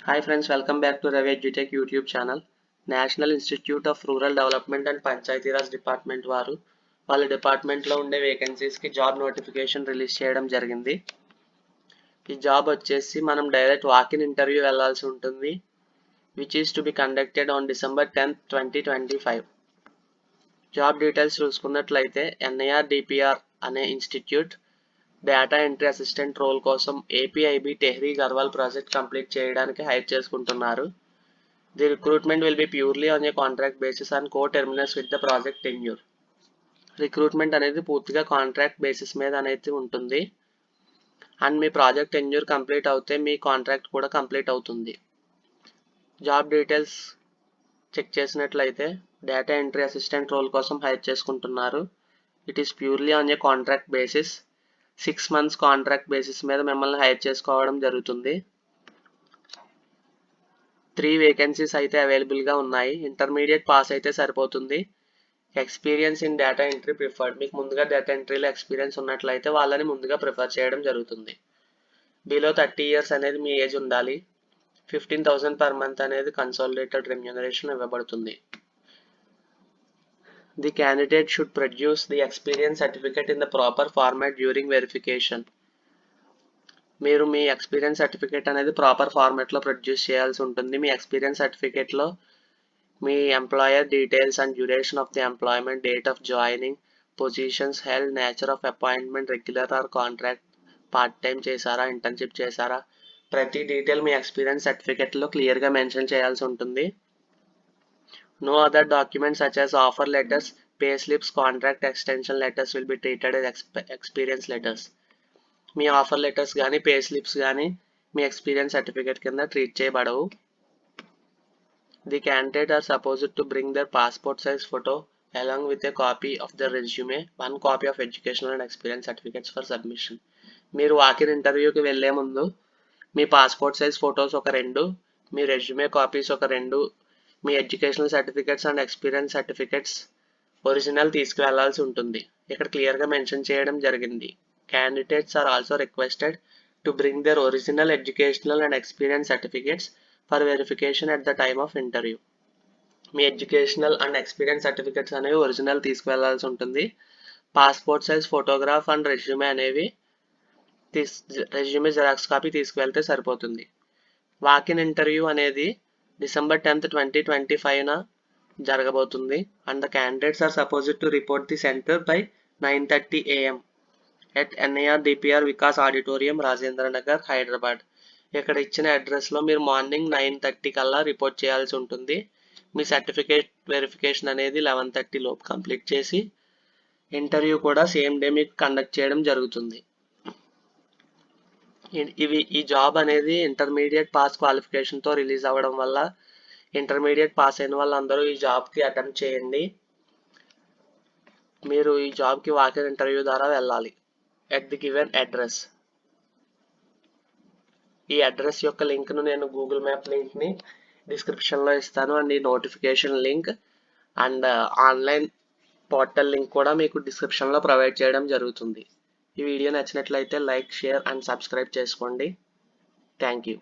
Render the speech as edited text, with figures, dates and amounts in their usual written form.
Hi friends, welcome back to Ravi EduTech YouTube channel. National institute of rural development and Panchayati Raj department వారు వాళ్ళ డిపార్ట్మెంట్లో ఉండే వేకెన్సీస్కి job notification release చేయడం జరిగింది. ఈ జాబ్ వచ్చేసి మనం డైరెక్ట్ వాకిన్ ఇంటర్వ్యూ వెళ్ళాల్సి ఉంటుంది, which is to be conducted on December 10th, 2025. Job details చూసుకున్నట్లయితే NIRDPR అనే institute data entry assistant role కోసం APIB Tehri Garhwal project complete చేయడానికి హైర్ చేసుకుంటున్నారు. The recruitment will be purely on a contract basis and co-terminus with the project tenure. Recruitment అనేది పూర్తిగా contract basis మీద అనేది ఉంటుంది and me project tenure complete అవుతే మీ contract కూడా కంప్లీట్ అవుతుంది. జాబ్ డీటెయిల్స్ చెక్ చేసినట్లయితే డేటా ఎంట్రీ అసిస్టెంట్ రోల్ కోసం హైర్ చేసుకుంటున్నారు. It is purely on a contract basis. 6 months contract basis మీద మిమ్మల్ని హైర్ చేసుకోవడం జరుగుతుంది. 3 వేకెన్సీస్ అయితే అవైలబుల్గా ఉన్నాయి. ఇంటర్మీడియట్ పాస్ అయితే సరిపోతుంది. Experience in data entry preferred. మీకు ముందుగా డేటా ఎంట్రీలో ఎక్స్పీరియన్స్ ఉన్నట్లయితే వాళ్ళని ముందుగా ప్రిఫర్ చేయడం జరుగుతుంది. బిలో 30 years అనేది మీ ఏజ్ ఉండాలి. 15,000 per month అనేది కన్సాలిడేటెడ్ రెమ్యూనరేషన్ ఇవ్వబడుతుంది. The candidate should produce the experience certificate in the proper format during verification. మీరు మీ ఎక్స్పీరియన్స్ సర్టిఫికేట్ అనేది ప్రాపర్ ఫార్మాట్లో ప్రొడ్యూస్ చేయాల్సి ఉంటుంది. మీ ఎక్స్పీరియన్స్ సర్టిఫికేట్లో మీ employer details and duration of the employment, date of joining, positions held, nature of appointment, regular or contract, part time చేశారా, ఇంటర్న్షిప్ చేశారా, ప్రతి డీటెయిల్ మీ ఎక్స్పీరియన్స్ సర్టిఫికేట్లో క్లియర్గా మెన్షన్ చేయాల్సి ఉంటుంది. No other documents such as offer letters, pay slips, contract extension letters will be treated as experience letters. మీ offer letters కానీ pay slips కానీ మీ ఎక్స్పీరియన్స్ సర్టిఫికేట్ కింద ట్రీట్ చేయబడవు. The candidate are supposed to bring their passport size photo along with a copy of their resume, one copy of educational and experience certificates for submission. మీరు walk-in ఇంటర్వ్యూకి వెళ్ళే ముందు మీ passport size photos ఒక 2, మీ resume copies ఒక 2, మీ educational certificates and experience certificates original తీసుకువెళ్లాల్సి ఉంటుంది. ఇక్కడ క్లియర్గా మెన్షన్ చేయడం జరిగింది. Candidates are also requested to bring their original educational and experience certificates for verification at the time of interview. మీ ఎడ్యుకేషనల్ అండ్ ఎక్స్పీరియన్స్ సర్టిఫికేట్స్ అనేవి ఒరిజినల్ తీసుకువెళ్లాల్సి ఉంటుంది. Passport size photograph and resume అనేవి రెజ్యూమే జిరాక్స్ కాపీ తీసుకువెళ్తే సరిపోతుంది. Walk in interview అనేది December 10th, 2025 జరగబోతుంది and the candidates are supposed to report the centre by 9:30 AM at NIRDPR Vikas auditorium, Rajendra Nagar, Hyderabad. ఇక్కడ ఇచ్చిన అడ్రస్లో మీరు మార్నింగ్ 9:30 కల్లా రిపోర్ట్ చేయాల్సి ఉంటుంది. మీ సర్టిఫికేట్ వెరిఫికేషన్ అనేది 11:30 లోపు కంప్లీట్ చేసి ఇంటర్వ్యూ కూడా సేమ్ డే మీకు కండక్ట్ చేయడం జరుగుతుంది. ఈ జాబ్ అనేది ఇంటర్మీడియట్ పాస్ క్వాలిఫికేషన్తో రిలీజ్ అవ్వడం వల్ల ఇంటర్మీడియట్ పాస్ అయిన వాళ్ళందరూ ఈ జాబ్కి అటెంప్ట్ చేయండి. మీరు ఈ జాబ్కి వాకిన్ ఇంటర్వ్యూ ద్వారా వెళ్ళాలి at the given address. ఈ అడ్రస్ యొక్క లింక్ను నేను గూగుల్ మ్యాప్ లింక్ని డిస్క్రిప్షన్లో ఇస్తాను అండ్ ఈ notification link and online portal link కూడా మీకు డిస్క్రిప్షన్లో ప్రొవైడ్ చేయడం జరుగుతుంది. ఈ వీడియో నచ్చినట్లయితే లైక్, షేర్ అండ్ సబ్స్క్రైబ్ చేసుకోండి. Thank you.